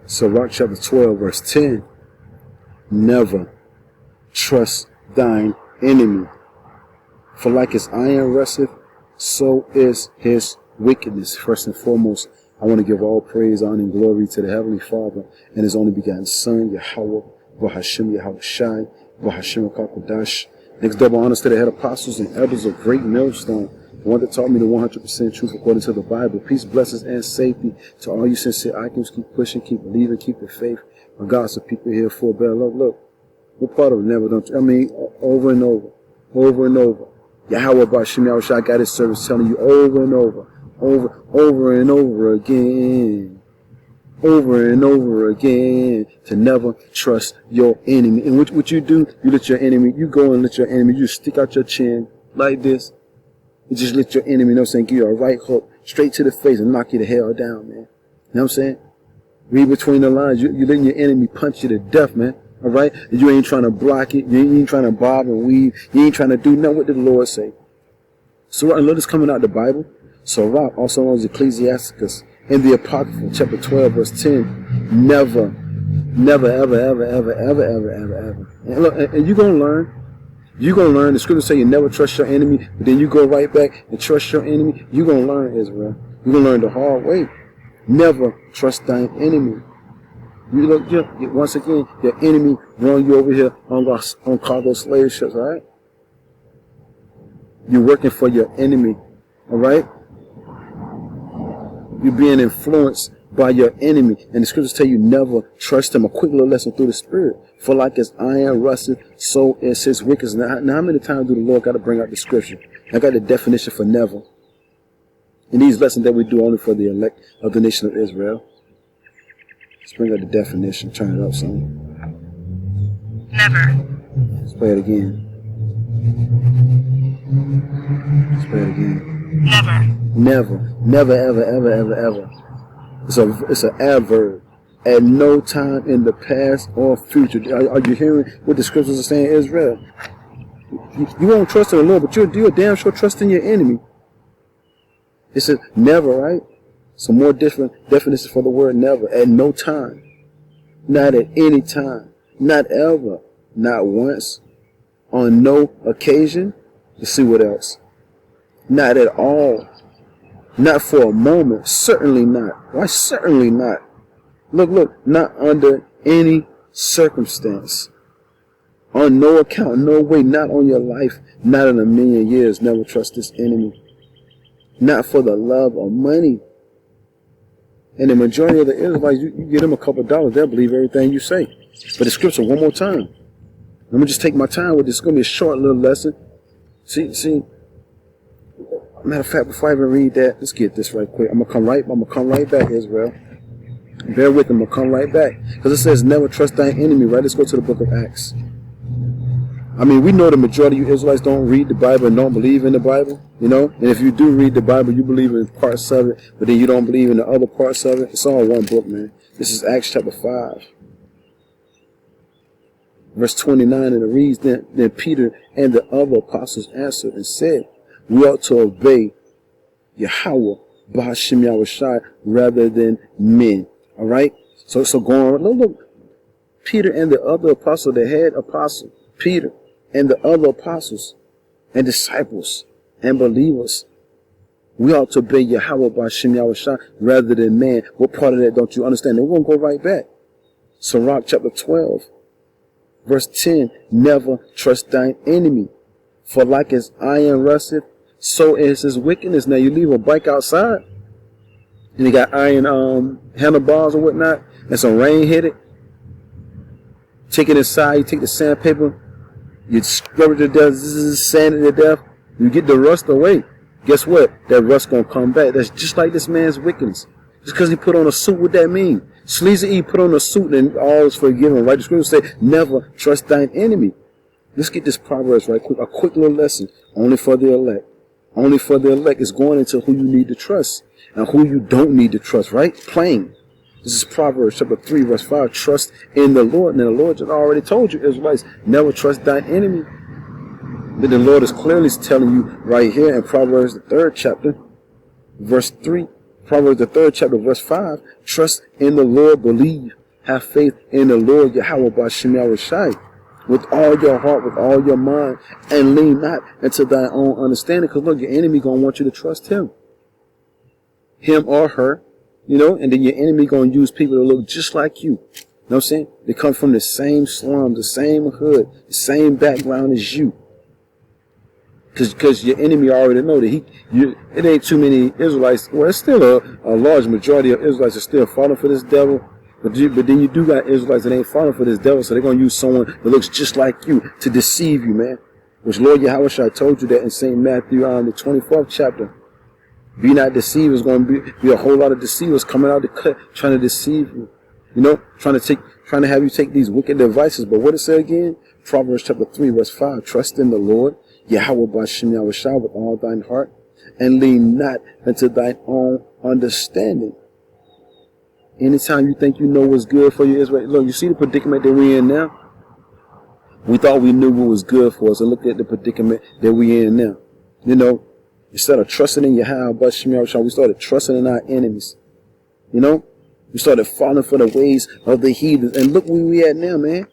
Sirach chapter 12, verse 10. Never trust thine enemy. For like his iron rusteth, so is his wickedness. First and foremost, I want to give all praise, honor, and glory to the Heavenly Father and his only begotten Son, Yahweh, Bahashim Yahweh Shai, Bahashim Kakodash. Next, double honors to the head apostles and elders of Great Millstone, the one that taught me the 100% truth according to the Bible. Peace, blessings, and safety to all you sincere icons. Keep pushing, keep believing, keep the faith. Regardless of people here for better love. Look, what part of it never done? I mean, over and over, over and over. Yahweh Bahashim Yahweh Shai got his service telling you over and over and over again, over and over again, to never trust your enemy. And what you do, you let your enemy, you go and let your enemy, you stick out your chin like this. You just let your enemy, you know what I'm saying, give you a right hook straight to the face and knock you the hell down, man. You know what I'm saying? Read between the lines. You letting your enemy punch you to death, man. All right? And you ain't trying to block it. You ain't trying to bob and weave. You ain't trying to do nothing what the Lord say. So, and look, it's coming out the Bible. Sirach, also known as Ecclesiasticus, in the Apocrypha, chapter 12, verse 10, never, never, ever, ever, ever, ever, ever, ever, ever. And look, and you're going to learn. You're going to learn. The scriptures say you never trust your enemy, but then you go right back and trust your enemy. You're going to learn, Israel. You're going to learn the hard way. Never trust thine enemy. You look, once again, your enemy run you over here on cargo slave ships, all right? You're working for your enemy, all right? You're being influenced by your enemy. And the scriptures tell you never trust him. A quick little lesson through the spirit. For like as iron rusteth, so is his wickedness. Now how many times do the Lord got to bring out the scripture? I got the definition for never. In these lessons that we do only for the elect of the nation of Israel. Let's bring out the definition. Turn it up, son. Never. Let's play it again. Let's play it again. Never. Never. Never, ever, ever, ever, ever. It's an adverb. At no time in the past or future. Are you hearing what the scriptures are saying, Israel? You won't trust in the Lord, but you're damn sure trusting your enemy. It says never, right? Some more different definitions for the word never. At no time. Not at any time. Not ever. Not once. On no occasion. Let's see what else. Not at all. Not for a moment. Certainly not. Why certainly not? Look, not under any circumstance. On no account, no way, not on your life, not in a million years. Never trust this enemy. Not for the love of money. And the majority of the Israelites, you give them a couple of dollars, they'll believe everything you say. But the scripture, one more time. Let me just take my time with this. It's going to be a short little lesson. See. Matter of fact, before I even read that, let's get this right quick. I'm gonna come right back, Israel. Bear with me, I'm gonna come right back. Because it says never trust thine enemy, right? Let's go to the book of Acts. I mean, we know the majority of you Israelites don't read the Bible and don't believe in the Bible, you know? And if you do read the Bible, you believe in parts of it, but then you don't believe in the other parts of it. It's all one book, man. This is Acts chapter 5. Verse 29, and it reads, Then Peter and the other apostles answered and said, we ought to obey Yahweh, Bahashim Yahweh Shai, rather than men. All right? So going on. Look. Peter and the other apostle, the head apostle, Peter and the other apostles and disciples and believers, we ought to obey Yahweh, Bahashim Yahweh Shai, rather than man. What part of that don't you understand? And we're going to go right back. Sirach chapter 12, verse 10, never trust thine enemy. For like as iron rusteth, so is his wickedness. Now you leave a bike outside, and you got iron handlebars or whatnot, and some rain hit it. Take it inside, you take the sandpaper, you scrub it to death, sand it to death, you get the rust away. Guess what? That rust gonna come back. That's just like this man's wickedness. Just because he put on a suit, what that mean? Sleazy E put on a suit and all is forgiven, right? The scripture say, never trust thine enemy. Let's get this Proverbs right quick. A quick little lesson. Only for the elect. Only for the elect is going into who you need to trust and who you don't need to trust, right? Plain. This is Proverbs chapter 3, verse 5. Trust in the Lord. And the Lord just already told you, Israelites, never trust thine enemy. But the Lord is clearly telling you right here in Proverbs the 3rd chapter, verse 3. Proverbs the 3rd chapter, verse 5. Trust in the Lord, believe, have faith in the Lord Yahweh Bless You with all your heart, with all your mind, and lean not into thy own understanding. Because look, your enemy gonna want you to trust him or her, and then your enemy gonna use people to look just like you. You know what I'm saying? They come from the same slum, the same hood, the same background as you. Because your enemy already know that it ain't too many Israelites. Well, it's still a large majority of Israelites are still falling for this devil. But then you do got Israelites that ain't falling for this devil, so they're going to use someone that looks just like you to deceive you, man. Which Lord Yahweh told you that in St. Matthew, the 24th chapter. Be not deceived. There's going to be a whole lot of deceivers coming out trying to deceive you. Trying to have you take these wicked devices. But what it say again? Proverbs chapter 3, verse 5. Trust in the Lord, Yahweh Bless You with all thine heart, and lean not unto thine own understanding. Anytime you think you know what's good for you, Israel, look, you see the predicament that we're in now? We thought we knew what was good for us, and look at the predicament that we're in now. Instead of trusting in Yahweh Bless You, we started trusting in our enemies. We started falling for the ways of the heathens. And look where we at now, man.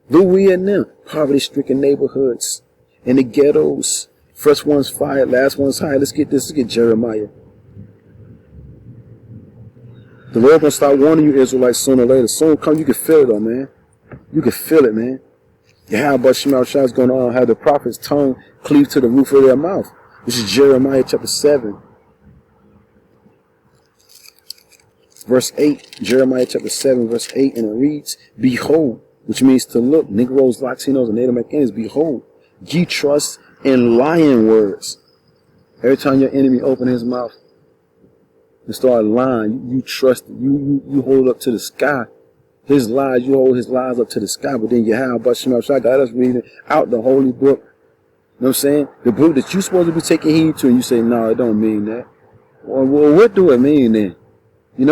Look where we at now. Poverty-stricken neighborhoods, in the ghettos. First one's fired, last one's hired. Let's get Jeremiah. The Lord gonna start warning you, Israelites, sooner or later. Soon come, you can feel it, though, man. You can feel it, man. Yahweh Bless You is going to have the prophet's tongue cleave to the roof of their mouth. This is Jeremiah chapter 7. Verse 8. Jeremiah chapter 7, verse 8. And it reads, Behold, which means to look. Negroes, Latinos, and Native Americans, behold, ye trust in lying words. Every time your enemy open his mouth and start lying, you trust it. You hold it up to the sky. His lies, you hold his lies up to the sky. But then Yahweh Bless You got us reading out the holy book. You know what I'm saying? The book that you're supposed to be taking heed to, and you say, no, it don't mean that. Well, what do it mean then? And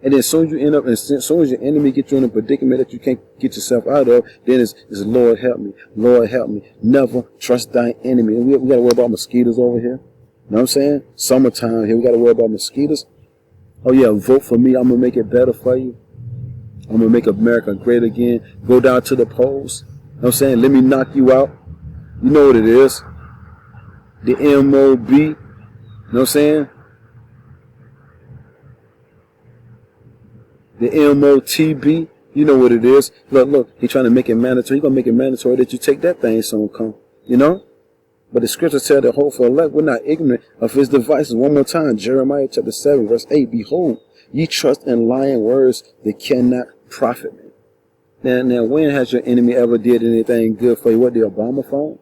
then as soon as your enemy gets you in a predicament that you can't get yourself out of, then it's Lord help me, Lord help me. Never trust thine enemy. And we got to worry about mosquitoes over here. You know what I'm saying? Summertime here, we got to worry about mosquitoes. Oh yeah, vote for me. I'm going to make it better for you. I'm going to make America great again. Go down to the polls. You know what I'm saying? Let me knock you out. You know what it is. The MOB. You know what I'm saying? The MOTB. You know what it is. Look. He's trying to make it mandatory. He's going to make it mandatory that you take that thing soon come. But the scriptures tell the hopeful elect, we're not ignorant of his devices. One more time. Jeremiah chapter 7, verse 8. Behold, ye trust in lying words that cannot profit me. Now, when has your enemy ever did anything good for you? What, the Obama phone?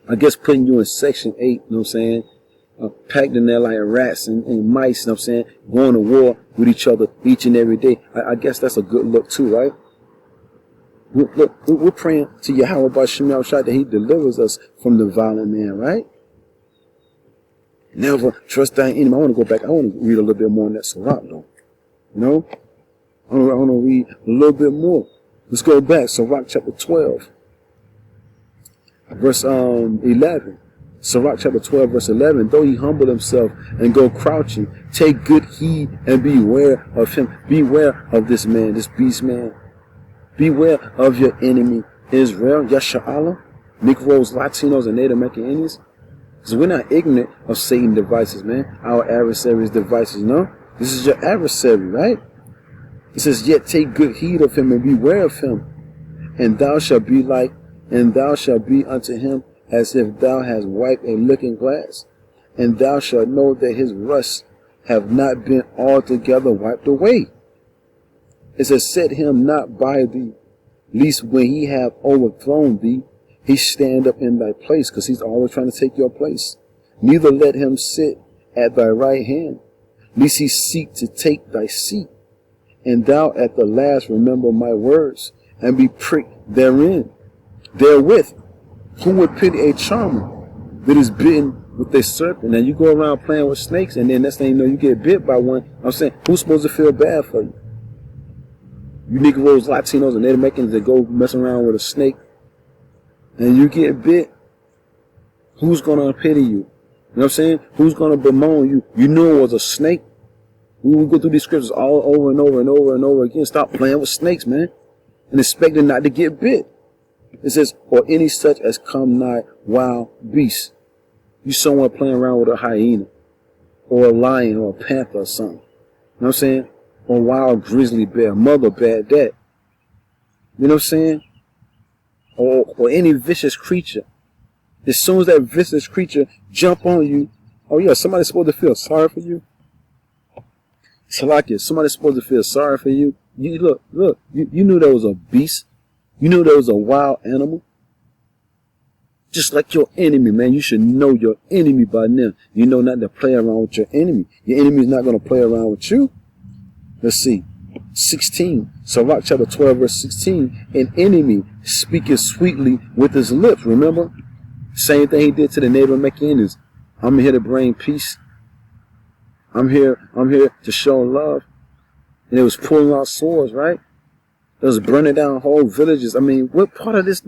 I guess putting you in section 8, you know what I'm saying? Packed in there like rats and mice, you know what I'm saying? Going to war with each other each and every day. I guess that's a good look too, right? We're praying to Yahweh Bless You that he delivers us from the violent man, right? Never trust thine enemy. I want to go back. I want to read a little bit more on that Sirach, though. I want to read a little bit more. Let's go back. Sirach chapter 12, verse 11. Sirach chapter 12, verse 11. Though he humble himself and go crouching, take good heed and beware of him. Beware of this man, this beast man. Beware of your enemy, Israel, Yasha'Allah, Negroes, Latinos, and Native American Indians. Because we're not ignorant of Satan's devices, man. Our adversary's devices, no? This is your adversary, right? It says, yet take good heed of him and beware of him. And thou shalt be unto him as if thou hast wiped a looking glass. And thou shalt know that his rust have not been altogether wiped away. It says, set him not by thee, lest when he have overthrown thee, he stand up in thy place, because he's always trying to take your place. Neither let him sit at thy right hand, lest he seek to take thy seat. And thou at the last remember my words, and be pricked therein. Therewith, who would pity a charmer that is bitten with a serpent? And you go around playing with snakes, and then next thing you know, you get bit by one. I'm saying, who's supposed to feel bad for you? You Negroes, Latinos, and Native Americans that go messing around with a snake, and you get bit, who's going to pity you? what I'm saying? Who's going to bemoan you? You knew it was a snake. We will go through these scriptures all over and over and over and over again. Stop playing with snakes, man. And expecting not to get bit. It says, or any such as come nigh wild beasts. You someone playing around with a hyena or a lion or a panther or something. You know what I'm saying? Or wild grizzly bear, mother bear, that. You know what I'm saying? Or any vicious creature. As soon as that vicious creature jump on you, oh yeah, somebody's supposed to feel sorry for you. It's like it. Somebody's supposed to feel sorry for you. You look, you knew there was a beast. You knew there was a wild animal. Just like your enemy, man. You should know your enemy by now. You know not to play around with your enemy. Your enemy is not going to play around with you. Let's see. 16. Sirach chapter 12 verse 16. An enemy speaketh sweetly with his lips. Remember? Same thing he did to the neighbor Mechanians. I'm here to bring peace. I'm here to show love. And it was pulling out swords, right? It was burning down whole villages. I mean, what part of this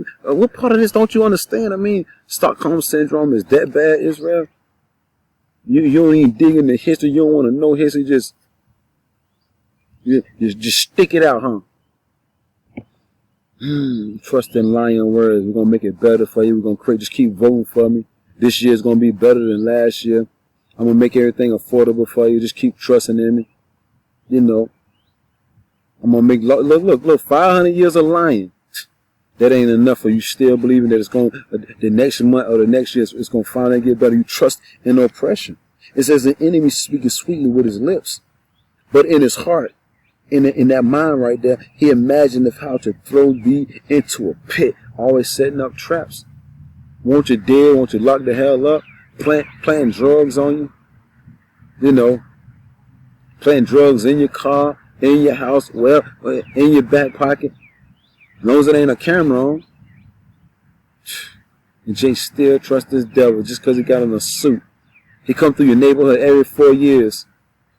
don't you understand? I mean, Stockholm Syndrome is that bad, Israel? You don't even dig into history. You don't want to know history. Just stick it out, huh? Trust in lying words. We're going to make it better for you. We're going to just keep voting for me. This year is going to be better than last year. I'm going to make everything affordable for you. Just keep trusting in me. You know. I'm going to make, look, 500 years of lying. That ain't enough for you still believing that it's going to, the next month or the next year, it's going to finally get better. You trust in oppression. It says the enemy speaking sweetly with his lips, but in his heart, in that mind right there, he imagined how to throw thee into a pit, always setting up traps. Want you dead, want you locked the hell up, planting drugs on you, you know, planting drugs in your car, in your house, well, in your back pocket, as long as it ain't a camera on. And Jay still trusts this devil just because he got in a suit. He come through your neighborhood every 4 years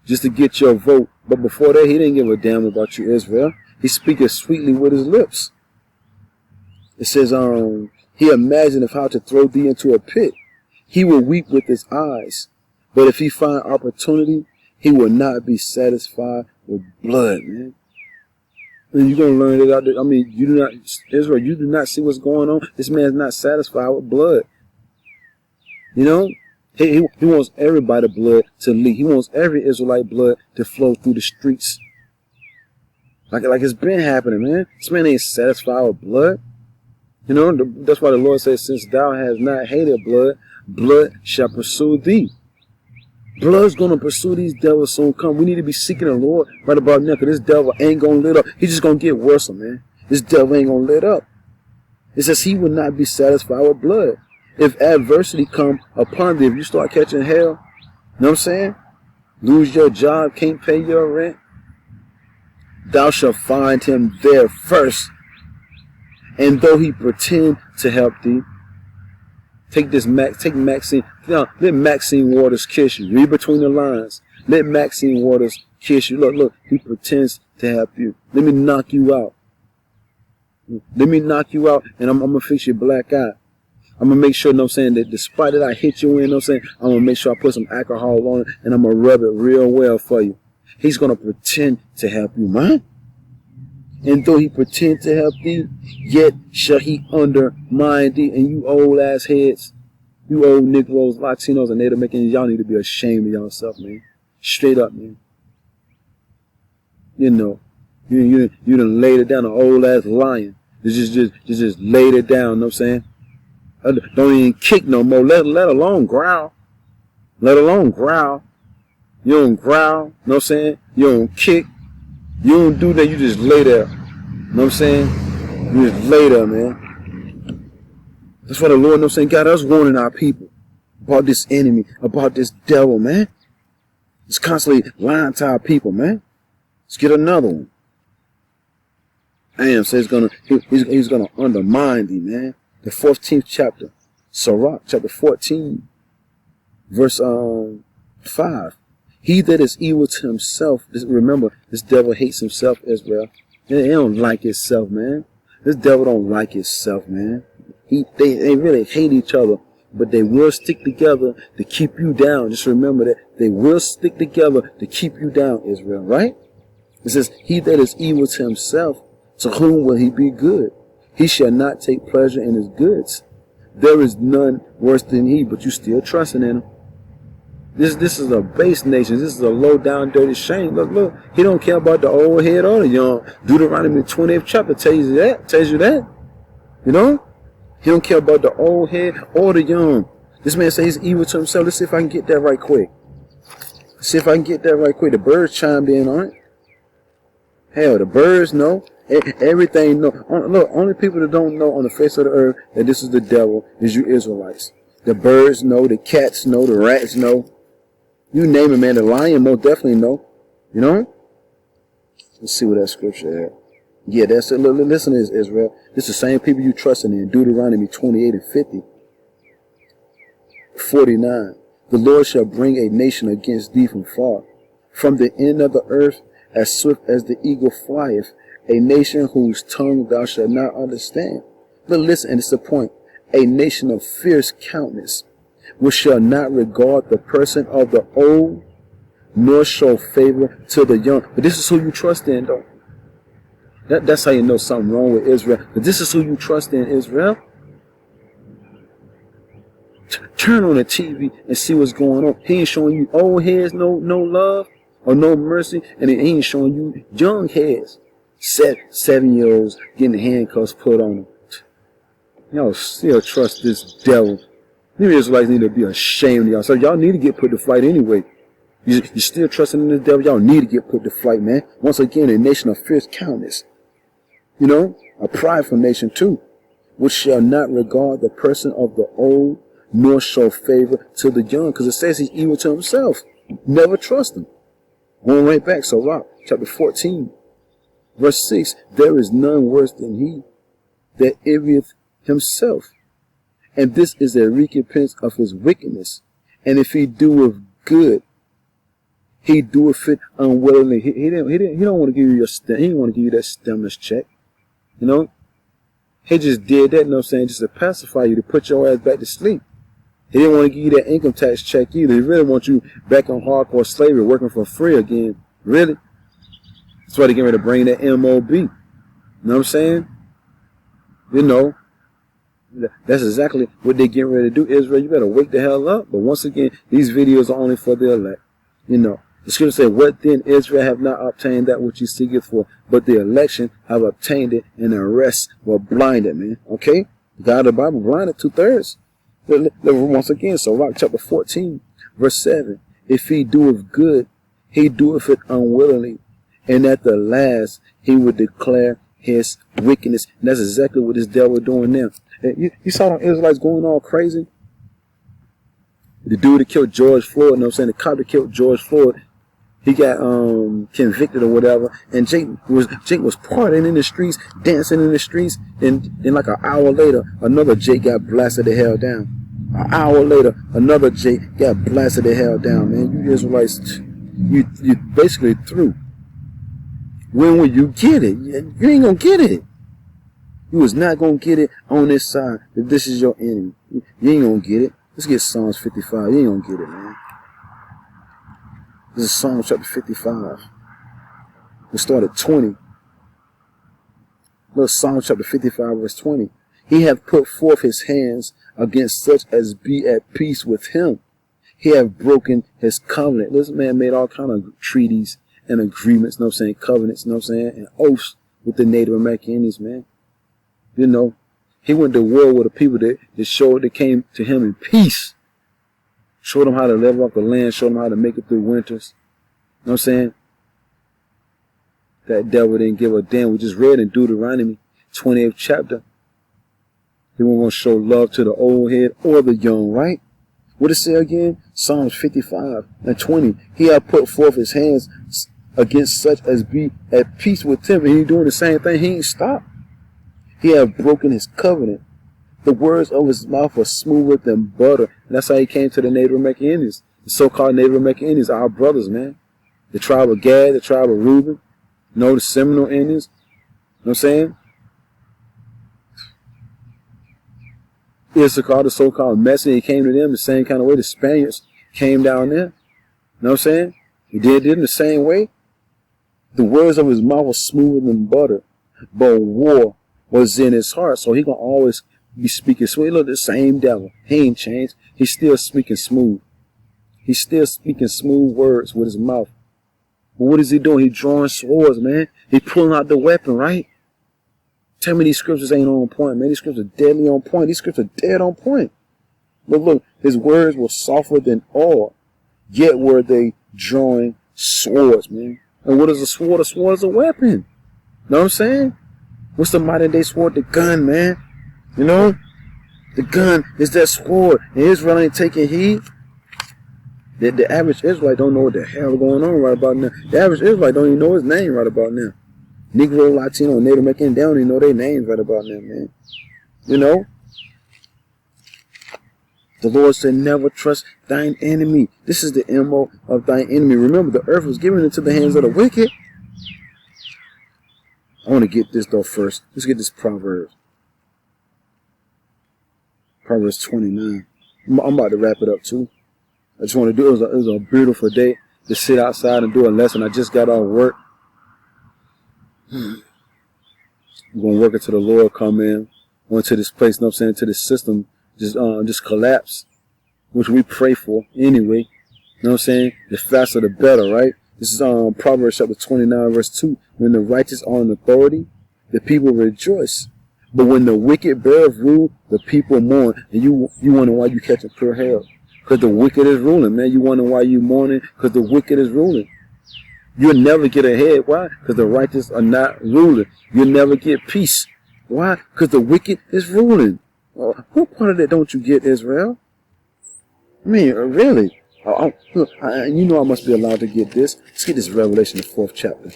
just to get your vote. But before that, he didn't give a damn about you, Israel. He speaketh sweetly with his lips. It says, he imagined how to throw thee into a pit. He will weep with his eyes. But if he find opportunity, he will not be satisfied with blood, man. And you're going to learn it out there. I mean, you do not, Israel, you do not see what's going on. This man's not satisfied with blood. You know? He wants everybody's blood to leak. He wants every Israelite blood to flow through the streets. Like it's been happening, man. This man ain't satisfied with blood. You know, that's why the Lord says, since thou hast not hated blood, blood shall pursue thee. Blood's going to pursue these devils soon come. We need to be seeking the Lord right about now, because this devil ain't going to let up. He's just going to get worse, man. This devil ain't going to let up. It says he will not be satisfied with blood. If adversity come upon thee, if you start catching hell, you know what I'm saying? Lose your job, can't pay your rent, thou shalt find him there first. And though he pretend to help thee, take Maxine. Let Maxine Waters kiss you. Read between the lines. Let Maxine Waters kiss you. Look, he pretends to help you. Let me knock you out. Let me knock you out, and I'm going to fix your black eye. I'm going to make sure, you know what I'm saying, that despite that I hit you in, you know what I'm saying, I'm going to make sure I put some alcohol on it, and I'm going to rub it real well for you. He's going to pretend to help you, man. And though he pretend to help thee, yet shall he undermine thee. And you old ass heads, you old Negroes, Latinos, and Native Americans, y'all need to be ashamed of yourself, man. Straight up, man. You know, you done laid it down, an old ass lion. Just laid it down, you know what I'm saying? Don't even kick no more, let alone growl. Let alone growl. You don't growl, you know what I'm saying? You don't kick. You don't do that, you just lay there. You know what I'm saying? You just lay there, man. That's why the Lord, you know what I'm saying, got us warning our people about this enemy, about this devil, man. It's constantly lying to our people, man. Let's get another one. So he's gonna undermine thee, man. The 14th chapter, Sirach, chapter 14, verse 5. He that is evil to himself, remember, this devil hates himself, Israel. He don't like himself, man. This devil don't like himself, man. They really hate each other. but they will stick together to keep you down. Just remember that they will stick together to keep you down, Israel, right? It says, he that is evil to himself, to whom will he be good? He shall not take pleasure in his goods. There is none worse than he, but you still trusting in him. This is a base nation. This is a low down, dirty shame. Look. He don't care about the old head or the young. Deuteronomy 20th chapter tells you that. You know? He don't care about the old head or the young. This man says he's evil to himself. Let's see if I can get that right quick. The birds chimed in on it. Hell, the birds know. Everything know. Look, only people that don't know on the face of the earth that this is the devil is you Israelites. The birds know. The cats know. The rats know. You name it, man. The lion most definitely know. You know? Let's see what that scripture is. Yeah, that's it. Listen to this, Israel. This is the same people you trusting in. Deuteronomy 28 and 50. 49. The Lord shall bring a nation against thee from far, from the end of the earth, as swift as the eagle flieth, a nation whose tongue thou shalt not understand. But listen, and it's the point. A nation of fierce countenance, which shall not regard the person of the old, nor show favor to the young. But this is who you trust in, though. That's how you know something wrong with Israel. But this is who you trust in, Israel. Turn on the TV and see what's going on. He ain't showing you old heads no love or no mercy, and he ain't showing you young heads, 7-year-olds getting the handcuffs put on them. Y'all still trust this devil. You Israelites need to be ashamed of y'all. So y'all need to get put to flight anyway. You still trusting in the devil? Y'all need to get put to flight, man. Once again, a nation of fierce countenance. You know, a prideful nation too, which shall not regard the person of the old, nor show favor to the young, because it says he's evil to himself. Never trust him. Going right back, so Rock, chapter 14, verse 6, there is none worse than he that envieth himself, and this is a recompense of his wickedness. And if he doeth good, he doeth it unwillingly. He don't want to give you he didn't want to give you that stimulus check. You know, he just did that, you know what I'm saying, just to pacify you, to put your ass back to sleep. He didn't want to give you that income tax check either. He really wants you back on hardcore slavery, working for free again. Really? That's why they're getting ready to bring that MOB. You know what I'm saying? You know, that's exactly what they're getting ready to do. Israel, you better wake the hell up. But once again, these videos are only for the elect. You know, the scripture says, what then Israel have not obtained that which he seeketh for, but the election have obtained it, and the rest were blinded, man. Okay? God of the Bible blinded 2/3. Once again, so Rock chapter 14, verse 7. If he doeth good, he doeth it unwillingly, and at the last he would declare his wickedness. And that's exactly what this devil is doing now. You saw the Israelites going all crazy? The dude that killed George Floyd, you know what I'm saying? The cop that killed George Floyd, he got convicted or whatever, and Jake was partying in the streets, dancing in the streets, and then like an hour later, another Jake got blasted the hell down. An hour later, another Jake got blasted the hell down, man. You Israelites, you basically through. When will you get it? You ain't gonna get it. You was not gonna get it on this side if this is your enemy. You ain't gonna get it. Let's get Psalms 55. You ain't gonna get it, man. This is Psalm chapter 55. We'll start at 20. Look, Psalm chapter 55, verse 20. He hath put forth his hands against such as be at peace with him. He hath broken his covenant. This man made all kind of treaties and agreements, you know what I'm saying, covenants, you know what I'm saying, and oaths with the Native American Indians, man. You know, he went to war with the people that came to him in peace. Showed them how to level up the land, showed them how to make it through winters. You know what I'm saying? That devil didn't give a damn. We just read in Deuteronomy 20th chapter. He won't want to show love to the old head or the young, right? What it say again? Psalms 55 and 20. He hath put forth his hands against such as be at peace with him. And he doing the same thing. He ain't stopped. He hath broken his covenant. The words of his mouth are smoother than butter. And that's how he came to the Native American Indians. The so-called Native American Indians are our brothers, man. The tribe of Gad, the tribe of Reuben, you know, the Seminole Indians. You know what I'm saying? Issachar, the so-called messenger, he came to them the same kind of way the Spaniards came down there. You know what I'm saying? He did it in the same way. The words of his mouth were smoother than butter, but war was in his heart. So he gonna always be speaking sweet. Look, the same devil. He ain't changed. He's still speaking smooth. He's still speaking smooth words with his mouth. But what is he doing? He drawing swords, man. He pulling out the weapon, right? Tell me these scriptures ain't on point, man. These scriptures are deadly on point. These scriptures are dead on point. But look, his words were softer than oil, yet were they drawing swords, man. And what is a sword? A sword is a weapon. Know what I'm saying? What's the modern day sword? The gun, man. You know? The gun is that sword. And Israel ain't taking heed. The average Israelite don't know what the hell is going on right about now. The average Israelite don't even know his name right about now. Negro, Latino, Native American, they don't even know their names right about now, man. You know? The Lord said, never trust thine enemy. This is the MO of thine enemy. Remember, the earth was given into the hands of the wicked. I want to get this, though, first. Let's get this Proverbs. Proverbs 29. I'm about to wrap it up, too. I just want to do it. It was a beautiful day to sit outside and do a lesson. I just got off work. I'm going to work until the Lord come in. Went to this place, you know what I'm saying, to this system just collapse, which we pray for anyway. You know what I'm saying? The faster the better, right? This is Proverbs chapter 29, verse 2. When the righteous are in authority, the people rejoice. But when the wicked bear rule, the people mourn. And you wonder why you catching pure hell. Because the wicked is ruling, man. You wonder why you mourning? Because the wicked is ruling. You'll never get ahead. Why? Because the righteous are not ruling. You'll never get peace. Why? Because the wicked is ruling. What part of that don't you get, Israel? I mean, really? You know I must be allowed to get this. Let's get this Revelation, the 4th chapter.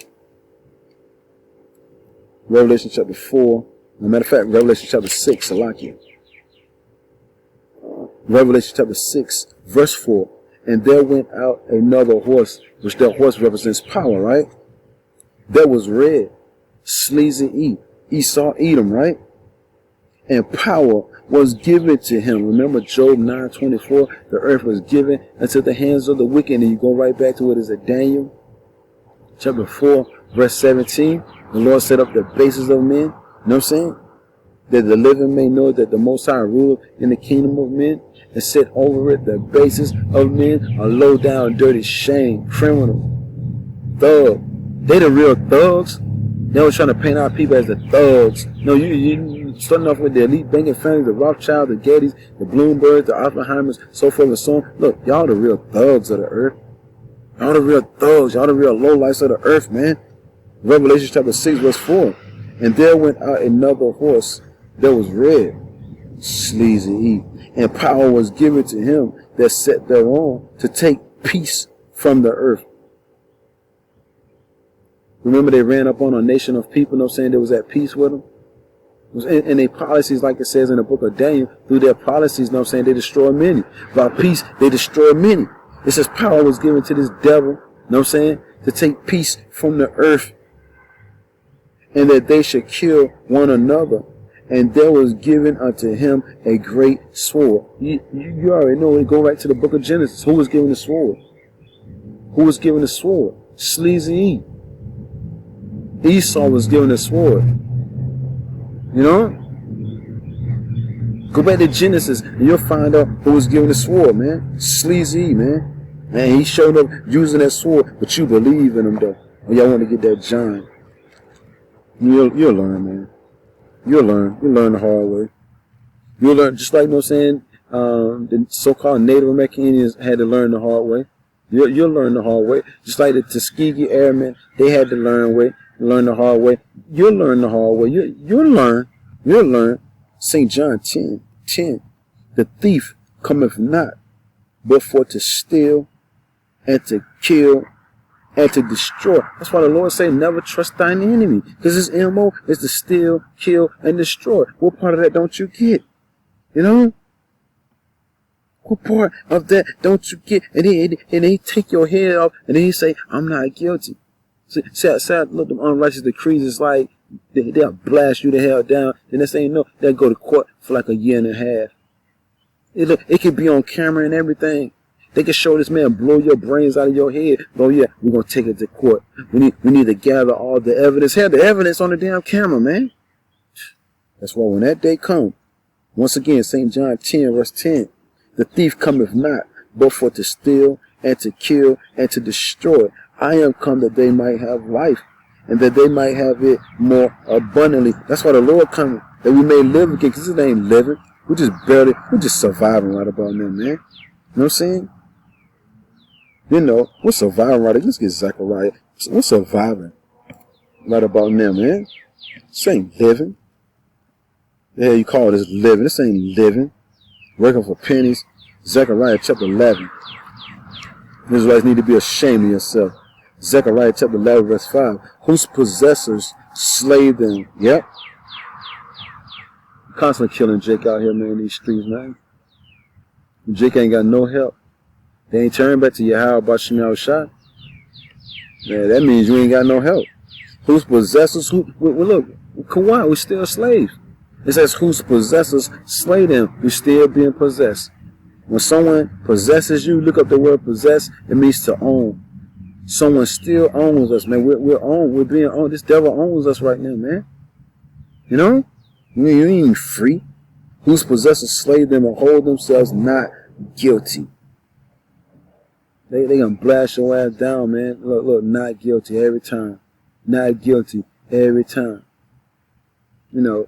Revelation chapter 4. As a matter of fact, Revelation chapter 6. I like it. Revelation chapter 6, verse 4. And there went out another horse, which that horse represents power, right? That was red, sleazy Esau, Edom, right? And power was given to him. Remember Job 9:24, the earth was given into the hands of the wicked. And you go right back to it as a Daniel chapter 4, verse 17. The Lord set up the bases of men. You know what I'm saying? That the living may know that the Most High ruled in the kingdom of men, and set over it the basis of men, a low down, dirty, shame, criminal, thug. They the real thugs. They were trying to paint our people as the thugs. No, you starting off with the elite banking families, the Rothschilds, the Gettys, the Bloombergs, the Oppenheimers, so forth and so on. Look, y'all the real thugs of the earth. Y'all the real thugs. Y'all the real lowlifes of the earth, man. Revelation chapter 6, verse 4. And there went out another horse that was red, sleazy, and power was given to him that sat thereon to take peace from the earth. Remember they ran up on a nation of people, you know what I'm saying, that was at peace with them? And their policies, like it says in the book of Daniel, through their policies, you know what I'm saying, they destroy many. By peace, they destroy many. It says power was given to this devil, you know what I'm saying, to take peace from the earth. And that they should kill one another. And there was given unto him a great sword. You already know. We go back to the book of Genesis. Who was given the sword? Who was given the sword? Sleazy. Esau was given the sword. You know? Go back to Genesis and you'll find out who was given the sword, man. Sleazy, man. And he showed up using that sword, but you believe in him, though. Oh, y'all want to get that John. You'll learn, man. You'll learn the hard way. You'll learn, just like, you know what I'm saying, the so-called Native American Indians had to learn the hard way. You'll learn the hard way. Just like the Tuskegee Airmen, they had to learn the hard way. You'll learn the hard way. You'll learn. St. John 10:10. The thief cometh not, but for to steal and to kill and to destroy. That's why the Lord say, never trust thine enemy. Because his MO is to steal, kill, and destroy. What part of that don't you get? You know? What part of that don't you get? And they take your head off, and then he say, I'm not guilty. See, look, them unrighteous decrees is like, they'll blast you the hell down. And this ain't no, they'll go to court for like a year and a half. It could be on camera and everything. They can show this man blow your brains out of your head. Oh yeah, we're gonna take it to court. We need to gather all the evidence. Have the evidence on the damn camera, man. That's why when that day comes, once again, St. John 10, verse 10, the thief cometh not, but for to steal and to kill and to destroy. I am come that they might have life, and that they might have it more abundantly. That's why the Lord coming, that we may live again, because it ain't living. We're just surviving right about now, man. You know what I'm saying? You know, we're surviving right. Let's get Zechariah. We're surviving right about now, man. This ain't living. The hell you call this living? This ain't living. Working for pennies. Zechariah chapter 11. Israelites need to be ashamed of yourself. Zechariah chapter 11 verse 5. Whose possessors slay them. Yep. Constantly killing Jake out here, man, in these streets, man. Jake ain't got no help. They ain't turning back to Yahweh Bless You shot. Man, that means you ain't got no help. Whose possessors, look, Kawhi, we're still slaves. It says whose possessors slay them, we're still being possessed. When someone possesses you, look up the word possess, it means to own. Someone still owns us, man. We're being owned. This devil owns us right now, man. You know? You ain't free. Whose possessors slay them and hold themselves not guilty. They gonna blast your ass down, man. Look, not guilty every time. Not guilty every time. You know,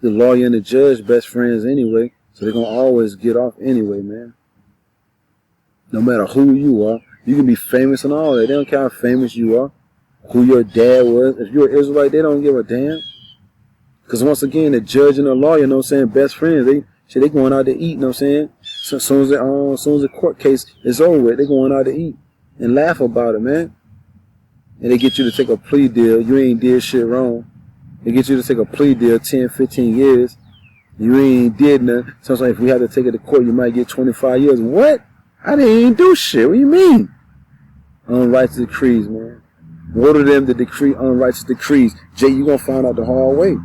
the lawyer and the judge best friends anyway, so they're gonna always get off anyway, man. No matter who you are, you can be famous and all that. They don't care how famous you are, who your dad was. If you're an Israelite, they don't give a damn. Because once again, the judge and the lawyer, you know what I'm saying, best friends, they going out to eat, you know what I'm saying? So as soon as the court case is over with, they going out to eat and laugh about it, man. And they get you to take a plea deal. You ain't did shit wrong. They get you to take a plea deal 10, 15 years. You ain't did nothing. Sometimes if we had to take it to court, you might get 25 years. What? I didn't even do shit. What do you mean? Unrighteous decrees, man. What are them to decree unrighteous decrees? Jay, you gonna find out the hard way.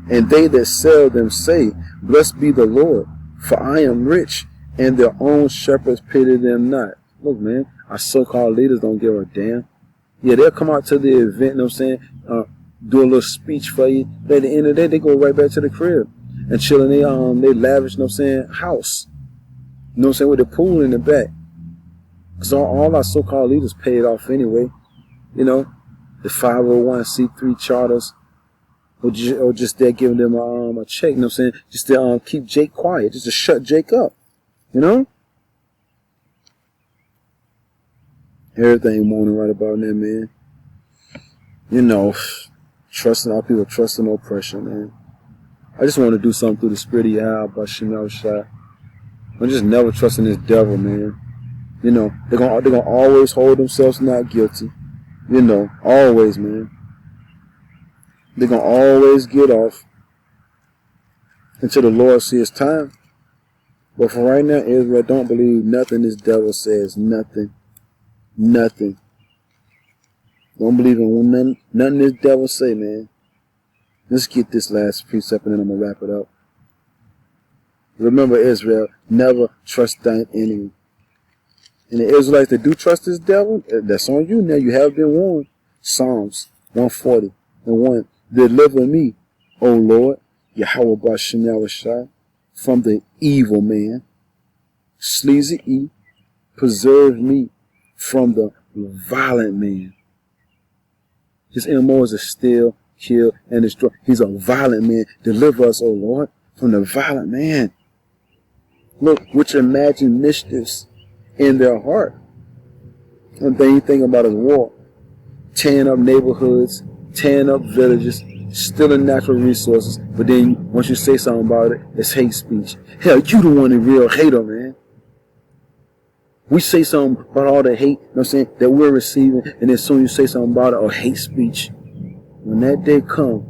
And they that sell them say, blessed be the Lord, for I am rich, and their own shepherds pity them not. Look, man, our so-called leaders don't give a damn. Yeah, they'll come out to the event, you know what I'm saying, do a little speech for you. But at the end of the day, they go right back to the crib and chill in they lavish, you know what I'm saying, house. You know what I'm saying, with the pool in the back. Because all our so-called leaders paid off anyway. You know, the 501c3 charters. Or just there giving them a check, you know what I'm saying? Just to keep Jake quiet, just to shut Jake up, you know? Everything moaning right about that, man. You know, trusting our people, trusting oppression, man. I just want to do something through the spirit of Yahweh Bless You shot. I'm just never trusting this devil, man. You know, they're gonna always hold themselves not guilty. You know, always, man. They're going to always get off until the Lord sees time. But for right now, Israel, don't believe nothing this devil says. Nothing. Nothing. Don't believe in nothing this devil say, man. Let's get this last precept and then I'm going to wrap it up. Remember, Israel, never trust thine enemy. And the Israelites that do trust this devil, that's on you now. You have been warned. Psalms 140 and 1. Deliver me, O Lord, Yahweh Bless You, from the evil man. Sleazy E, preserve me from the violent man. His MO is to steal, kill, and destroy. He's a violent man. Deliver us, O Lord, from the violent man. Look, which imagine mischiefs in their heart. One thing you think about is war. Tearing up neighborhoods, tearing up villages, stealing natural resources, but then once you say something about it, it's hate speech. Hell, you the one, the real hater, man. We say something about all the hate, you know what I'm saying, that we're receiving, and then soon you say something about it, or hate speech. When that day comes,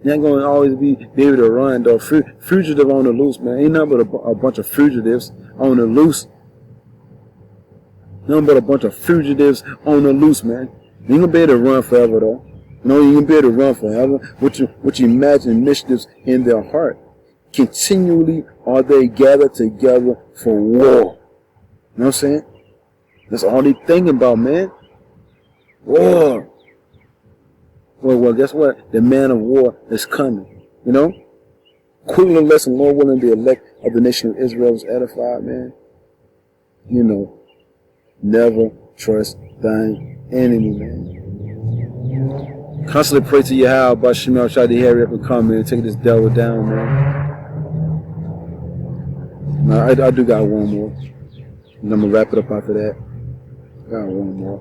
you're not going to always be able to run, though. Fugitive on the loose, man. Ain't nothing but a bunch of fugitives on the loose. Nothing but a bunch of fugitives on the loose, man. You ain't going to be able to run forever, though. You know, you can be able to run forever. What you imagine mischiefs in their heart. Continually are they gathered together for war. You know what I'm saying? That's all they thinking about, man. War. Well, guess what? The man of war is coming. You know? Quickly lesson, Lord willing, the elect of the nation of Israel was edified, man. You know, never trust thine enemy, man. Constantly pray to Yahweh about Shemel, try to hurry up and come, man, and take this devil down, man. Now, I do got one more. And I'm going to wrap it up after that. Got one more.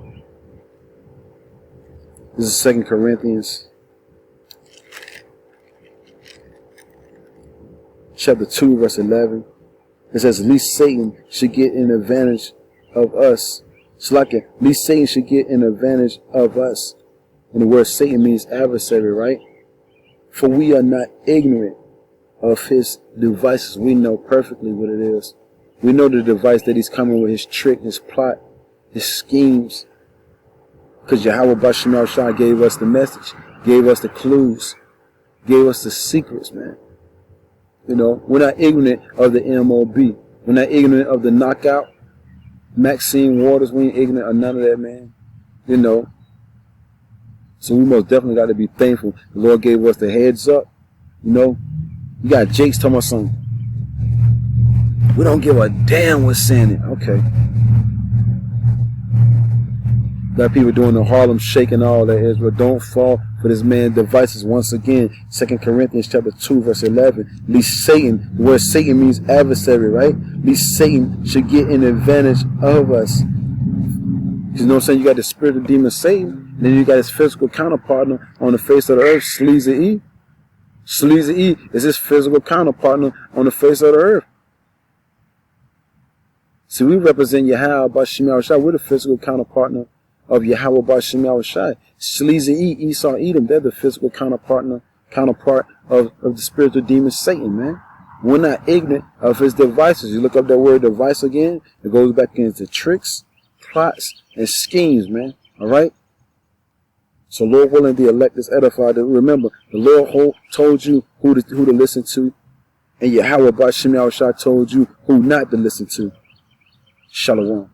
This is 2 Corinthians chapter 2, verse 11. It says, least Satan should get an advantage of us. It's like least Satan should get an advantage of us. And the word Satan means adversary, right? For we are not ignorant of his devices. We know perfectly what it is. We know the device that he's coming with, his trick, his plot, his schemes. Because Yahweh Bashim Shah gave us the message, gave us the clues, gave us the secrets, man. You know, we're not ignorant of the MOB. We're not ignorant of the knockout, Maxine Waters. We ain't ignorant of none of that, man. You know. So we most definitely got to be thankful. The Lord gave us the heads up. You know. You got Jake's talking about something. We don't give a damn what's saying it. Okay. Got people doing the Harlem Shake and all that. Israel, don't fall for this man's devices. Once again, 2 Corinthians chapter 2, verse 11. Least Satan, the word Satan means adversary, right? Least Satan should get an advantage of us. You know what I'm saying? You got the spirit of demon Satan, and then you got his physical counterpartner on the face of the earth, Sleazy E. Sleazy E is his physical counterpartner on the face of the earth. See, we represent Yahweh Bashim Shai. We're the physical counterpartner of Yahweh Bashim Shai. Sleazy E, Esau, Edom, they're the physical counterpart of the spiritual demon Satan, man. We're not ignorant of his devices. You look up that word device again, it goes back into tricks, plots, and schemes, man. Alright? So Lord willing, the elect is edified. Remember, the Lord told you who to listen to, and Yahweh Bashim Shai told you who not to listen to. Shalom.